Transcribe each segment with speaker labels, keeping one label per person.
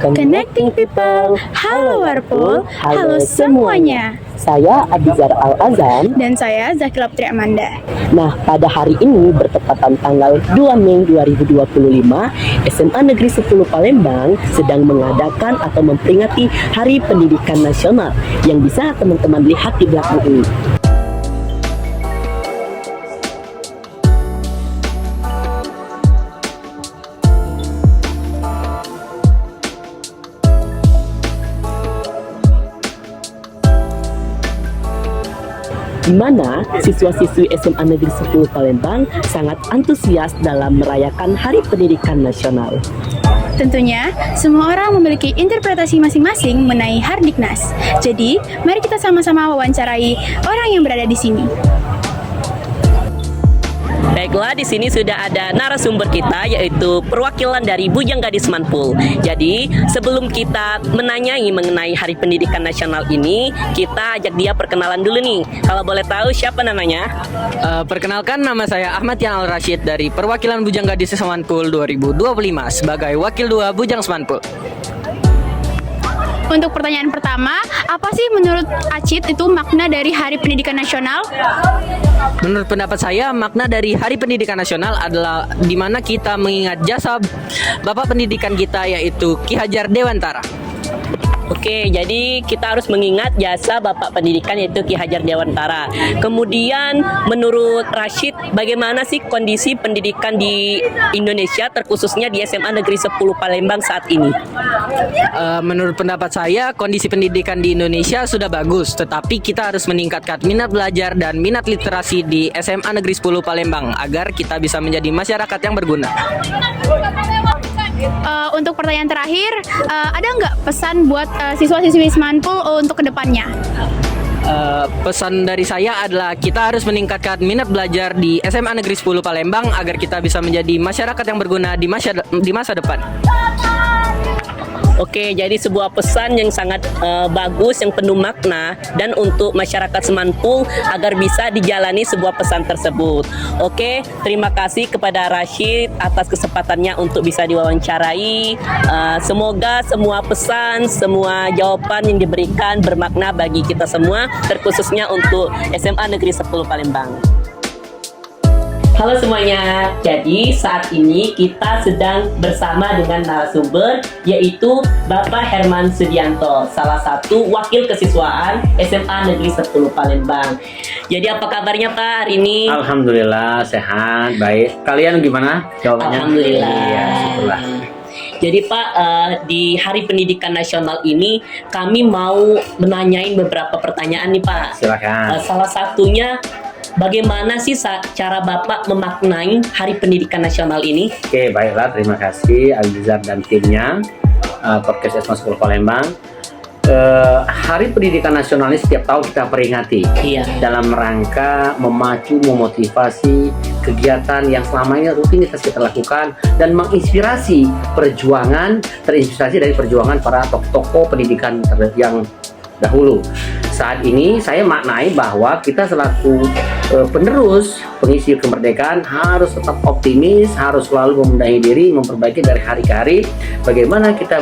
Speaker 1: Connecting people. Halo Warpul. Halo semuanya.
Speaker 2: Saya Abizar Al-Azam.
Speaker 1: Dan saya Zakila Putri Amanda.
Speaker 2: Nah, pada hari ini bertepatan tanggal 2 Mei 2025, SMA Negeri 10 Palembang sedang mengadakan atau memperingati Hari Pendidikan Nasional yang bisa teman-teman lihat di belakang ini. Di mana siswa-siswi SMA Negeri 10 Palembang sangat antusias dalam merayakan Hari Pendidikan Nasional.
Speaker 1: Tentunya, semua orang memiliki interpretasi masing-masing mengenai Hardiknas. Jadi, mari kita sama-sama wawancarai orang yang berada di sini.
Speaker 3: Baiklah, di sini sudah ada narasumber kita, yaitu perwakilan dari Bujang Gadis Manpul. Jadi, sebelum kita menanyai mengenai Hari Pendidikan Nasional ini, kita ajak dia perkenalan dulu nih. Kalau boleh tahu siapa namanya?
Speaker 4: Perkenalkan, nama saya Ahmad Yan Al-Rashid dari perwakilan Bujang Gadis Semanpul 2025 sebagai Wakil 2 Bujang Semanpul.
Speaker 1: Untuk pertanyaan pertama, apa sih menurut Acit itu makna dari Hari Pendidikan Nasional?
Speaker 4: Menurut pendapat saya, makna dari Hari Pendidikan Nasional adalah di mana kita mengingat jasa Bapak Pendidikan kita, yaitu Ki Hajar Dewantara.
Speaker 3: Oke, jadi kita harus mengingat jasa Bapak Pendidikan yaitu Ki Hajar Dewantara. Kemudian menurut Rashid, bagaimana sih kondisi pendidikan di Indonesia, terkhususnya di SMA Negeri 10 Palembang saat ini?
Speaker 4: Menurut pendapat saya, kondisi pendidikan di Indonesia sudah bagus, tetapi kita harus meningkatkan minat belajar dan minat literasi di SMA Negeri 10 Palembang agar kita bisa menjadi masyarakat yang berguna.
Speaker 1: Untuk pertanyaan terakhir, ada nggak pesan buat siswa-siswi Semanpul untuk kedepannya?
Speaker 4: Pesan dari saya adalah kita harus meningkatkan minat belajar di SMA Negeri 10 Palembang agar kita bisa menjadi masyarakat yang berguna di masa depan.
Speaker 3: Oke, jadi sebuah pesan yang sangat bagus, yang penuh makna, dan untuk masyarakat Semanpul agar bisa dijalani sebuah pesan tersebut. Oke, terima kasih kepada Rashid atas kesempatannya untuk bisa diwawancarai. Semoga semua pesan, semua jawaban yang diberikan bermakna bagi kita semua, terkhususnya untuk SMA Negeri 10 Palembang. Halo semuanya, jadi saat ini kita sedang bersama dengan narasumber, yaitu Bapak Herman Sudianto, salah satu wakil kesiswaan SMA Negeri 10 Palembang. Jadi apa kabarnya Pak hari ini?
Speaker 5: Alhamdulillah sehat, baik. Kalian gimana jawabannya?
Speaker 3: Alhamdulillah.
Speaker 5: Iya, syukurlah.
Speaker 3: Jadi Pak, di Hari Pendidikan Nasional ini kami mau menanyain beberapa pertanyaan nih Pak.
Speaker 5: Silakan.
Speaker 3: Salah satunya, bagaimana sih cara Bapak memaknai Hari Pendidikan Nasional ini?
Speaker 5: Oke, baiklah. Terima kasih Abizar dan timnya podcast SMA 10 Palembang. Hari Pendidikan Nasional ini setiap tahun kita peringati.
Speaker 3: Iya.
Speaker 5: Dalam rangka memacu, memotivasi kegiatan yang selama ini rutinitas kita lakukan dan menginspirasi terinspirasi dari perjuangan para tokoh pendidikan yang dahulu. Saat ini saya maknai bahwa kita selaku penerus pengisi kemerdekaan harus tetap optimis, harus selalu membenahi diri, memperbaiki dari hari ke hari. Bagaimana kita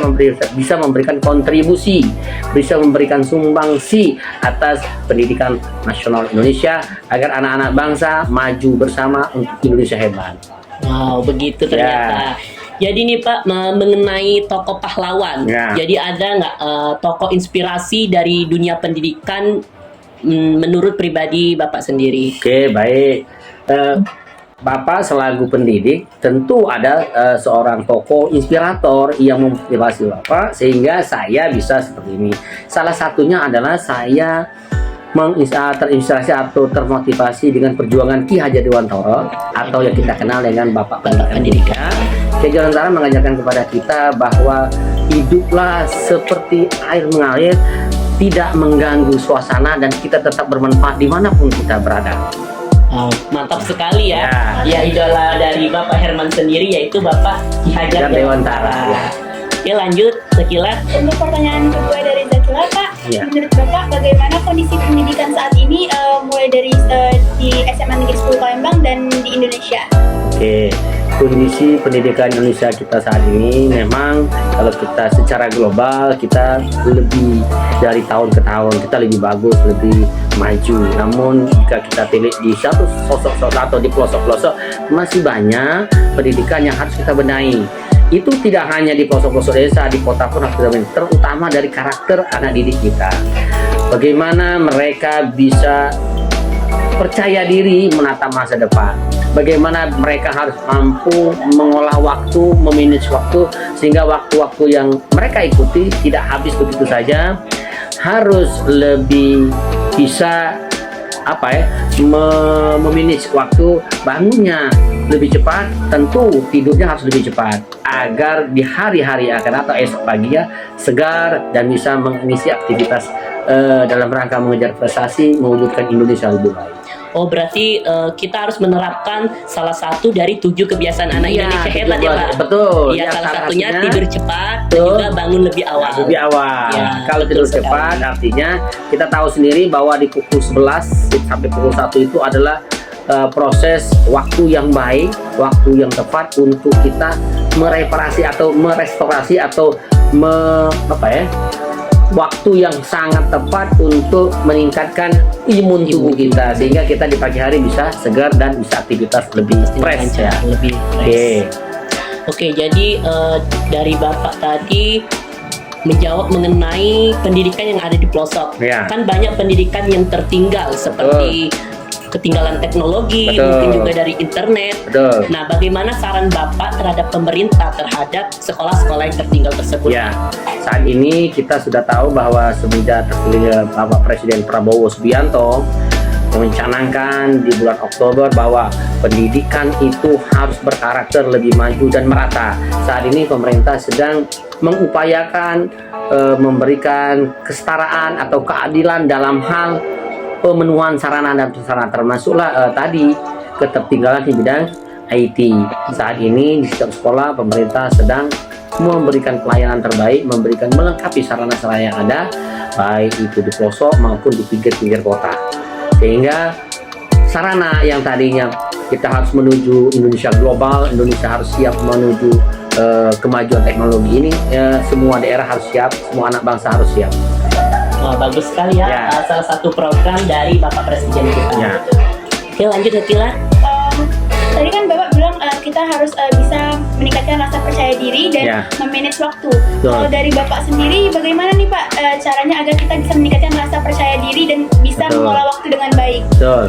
Speaker 5: bisa memberikan kontribusi, bisa memberikan sumbangsi atas pendidikan nasional Indonesia agar anak-anak bangsa maju bersama untuk Indonesia hebat.
Speaker 3: Wow, begitu ternyata. Jadi nih Pak, mengenai tokoh pahlawan, jadi ada nggak tokoh inspirasi dari dunia pendidikan menurut pribadi Bapak sendiri?
Speaker 5: Oke, baik. Bapak selaku pendidik tentu ada seorang tokoh inspirator yang memotivasi Bapak sehingga saya bisa seperti ini. Salah satunya adalah saya terinspirasi atau termotivasi dengan perjuangan Ki Hajar Dewantara atau yang kita kenal dengan Bapak Pendidikan. Ki Hajar Dewantara mengajarkan kepada kita bahwa hiduplah seperti air mengalir, tidak mengganggu suasana dan kita tetap bermanfaat dimanapun kita berada.
Speaker 3: Mantap sekali ya. Ya, idola dari Bapak Herman sendiri yaitu Bapak Ki Hajar Dewantara. Oke, lanjut Zakila.
Speaker 1: Untuk pertanyaan kedua dari Zakila, Pak, menurut Bapak bagaimana kondisi pendidikan saat ini mulai dari di SMA Negeri 10 Palembang dan di Indonesia?
Speaker 5: Oke, kondisi pendidikan Indonesia kita saat ini memang kalau kita secara global kita lebih dari tahun ke tahun kita lebih bagus, lebih maju. Namun jika kita pilih di satu sosok atau di pelosok-pelosok, masih banyak pendidikan yang harus kita benahi. Itu tidak hanya di pelosok-pelosok desa, di kota pun harus kita benahi, terutama dari karakter anak didik kita. Bagaimana mereka bisa percaya diri menatap masa depan. Bagaimana mereka harus mampu mengolah waktu, memanage waktu, sehingga waktu-waktu yang mereka ikuti tidak habis begitu saja. Harus lebih bisa memanage waktu, bangunnya lebih cepat, tentu tidurnya harus lebih cepat agar di hari-hari akan atau esok paginya segar dan bisa mengisi aktivitas dalam rangka mengejar prestasi, mewujudkan Indonesia lebih baik.
Speaker 3: Oh, berarti kita harus menerapkan salah satu dari 7 kebiasaan anak
Speaker 5: Iya,
Speaker 3: Indonesia hebat ya, Pak?
Speaker 5: Betul.
Speaker 3: Iya, salah satunya
Speaker 5: satunya
Speaker 3: tidur cepat dan
Speaker 5: betul.
Speaker 3: juga bangun lebih awal.
Speaker 5: Lebih awal.
Speaker 3: Ya,
Speaker 5: Kalau
Speaker 3: betul
Speaker 5: tidur cepat
Speaker 3: sekali.
Speaker 5: artinya kita tahu sendiri bahwa di pukul 11 sampai pukul 1 itu adalah proses waktu yang baik, waktu yang tepat untuk kita mereparasi atau merestorasi atau waktu yang sangat tepat untuk meningkatkan imun tubuh kita, sehingga kita di pagi hari bisa segar dan bisa aktivitas lebih fresh ya.
Speaker 3: Lebih fresh. Oke, jadi dari Bapak tadi menjawab mengenai pendidikan yang ada di pelosok.
Speaker 5: Ya.
Speaker 3: Kan banyak pendidikan yang tertinggal seperti ketinggalan teknologi,
Speaker 5: Betul.
Speaker 3: mungkin juga dari internet.
Speaker 5: Betul.
Speaker 3: Nah, bagaimana saran Bapak terhadap pemerintah terhadap sekolah-sekolah yang tertinggal tersebut?
Speaker 5: Ya, saat ini kita sudah tahu bahwa semenjak terpilih Bapak Presiden Prabowo Subianto mencanangkan di bulan Oktober bahwa pendidikan itu harus berkarakter lebih maju dan merata. Saat ini pemerintah sedang mengupayakan memberikan kesetaraan atau keadilan dalam hal pemenuhan sarana dan prasarana, termasuklah tadi ketertinggalan di bidang IT. Saat ini di setiap sekolah pemerintah sedang memberikan pelayanan terbaik, melengkapi sarana-sarana yang ada, baik itu di pelosok maupun di pinggir-pinggir kota. Sehingga sarana yang tadinya kita harus menuju Indonesia global, Indonesia harus siap menuju kemajuan teknologi ini, semua daerah harus siap, semua anak bangsa harus siap.
Speaker 3: Wah, bagus sekali ya,
Speaker 5: Ya.
Speaker 3: Salah satu program dari Bapak Presiden kita.
Speaker 5: Ya.
Speaker 3: Oke, lanjut Hetila.
Speaker 1: Tadi kan Bapak bilang kita harus bisa meningkatkan rasa percaya diri dan
Speaker 5: Ya.
Speaker 1: memanage waktu. Kalau dari Bapak sendiri, bagaimana nih Pak caranya agar kita bisa meningkatkan rasa percaya diri dan bisa
Speaker 5: Betul.
Speaker 1: mengolah waktu dengan baik?
Speaker 5: Betul.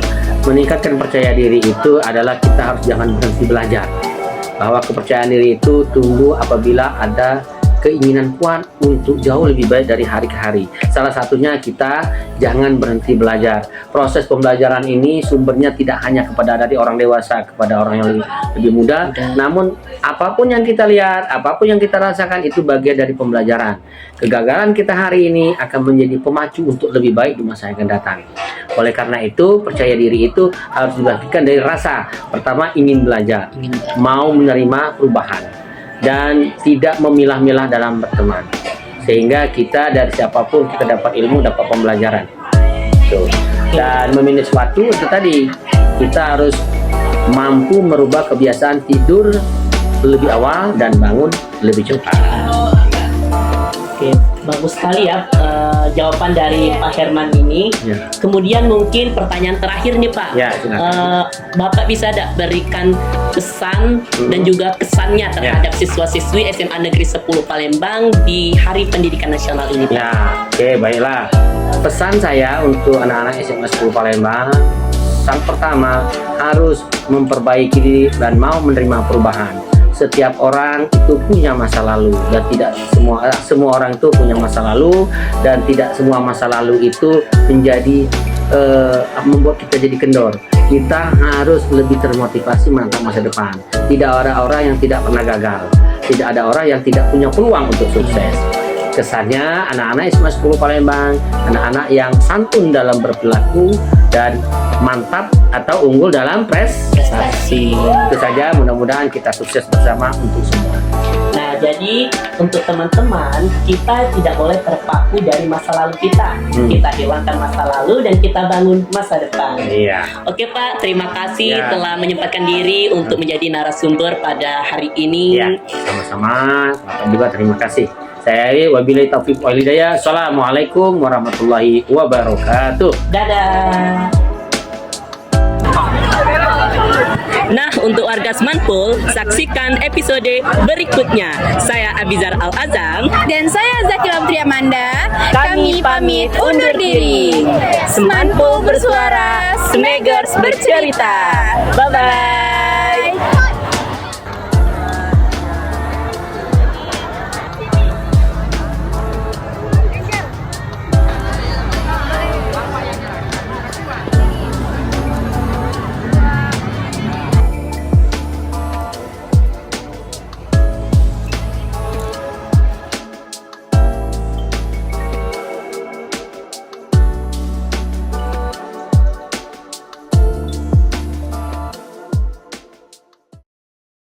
Speaker 5: Meningkatkan percaya diri itu adalah kita harus jangan berhenti belajar. Bahwa kepercayaan diri itu tumbuh apabila ada keinginan kuat untuk jauh lebih baik dari hari ke hari. Salah satunya kita jangan berhenti belajar. Proses pembelajaran ini sumbernya tidak hanya dari orang dewasa kepada orang yang lebih muda, namun apapun yang kita lihat, apapun yang kita rasakan itu bagian dari pembelajaran. Kegagalan kita hari ini akan menjadi pemacu untuk lebih baik di masa yang akan datang. Oleh karena itu, percaya diri itu harus dibagikan dari rasa. Pertama, ingin belajar, mau menerima perubahan, dan tidak memilah-milah dalam berteman, sehingga kita dari siapapun kita dapat ilmu, dapat pembelajaran. Dan memanage waktu itu tadi, kita harus mampu merubah kebiasaan tidur lebih awal dan bangun lebih cepat.
Speaker 3: Oke, bagus sekali ya jawaban dari Pak Herman ini.
Speaker 5: Ya.
Speaker 3: Kemudian mungkin pertanyaan terakhir nih Pak.
Speaker 5: Ya, silakan.
Speaker 3: Bapak bisa berikan pesan dan juga kesannya terhadap siswa-siswi SMA Negeri 10 Palembang di Hari Pendidikan Nasional ini Pak?
Speaker 5: Ya, oke, baiklah. Pesan saya untuk anak-anak SMA 10 Palembang, yang pertama harus memperbaiki diri dan mau menerima perubahan. Setiap orang itu punya masa lalu dan tidak semua orang itu punya masa lalu, dan tidak semua masa lalu itu menjadi membuat kita jadi kendor. Kita harus lebih termotivasi menatap masa depan. Tidak ada orang yang tidak pernah gagal. Tidak ada orang yang tidak punya peluang untuk sukses. Kesannya anak-anak SMA 10 Palembang, anak-anak yang santun dalam berperilaku dan mantap atau unggul dalam prestasi. Itu saja, mudah-mudahan kita sukses bersama untuk semua.
Speaker 3: Nah, Jadi untuk teman-teman, kita tidak boleh terpaku dari masa lalu kita. Kita hilangkan masa lalu dan kita bangun masa depan.
Speaker 5: Iya.
Speaker 3: Oke Pak, terima kasih
Speaker 5: Ya.
Speaker 3: telah menyempatkan diri untuk menjadi narasumber pada hari ini.
Speaker 5: Ya, sama-sama. Bapak juga terima kasih. Saya wabillahi taufiq wal hidayah. Assalamualaikum warahmatullahi wabarakatuh.
Speaker 3: Dadah. Nah, untuk warga Semanpul, saksikan episode berikutnya. Saya Abizar Al-Azam.
Speaker 1: Dan saya Zakila Putri Amanda.
Speaker 3: Kami pamit undur diri.
Speaker 1: Semanpul bersuara, Smegers bercerita.
Speaker 3: Bye-bye.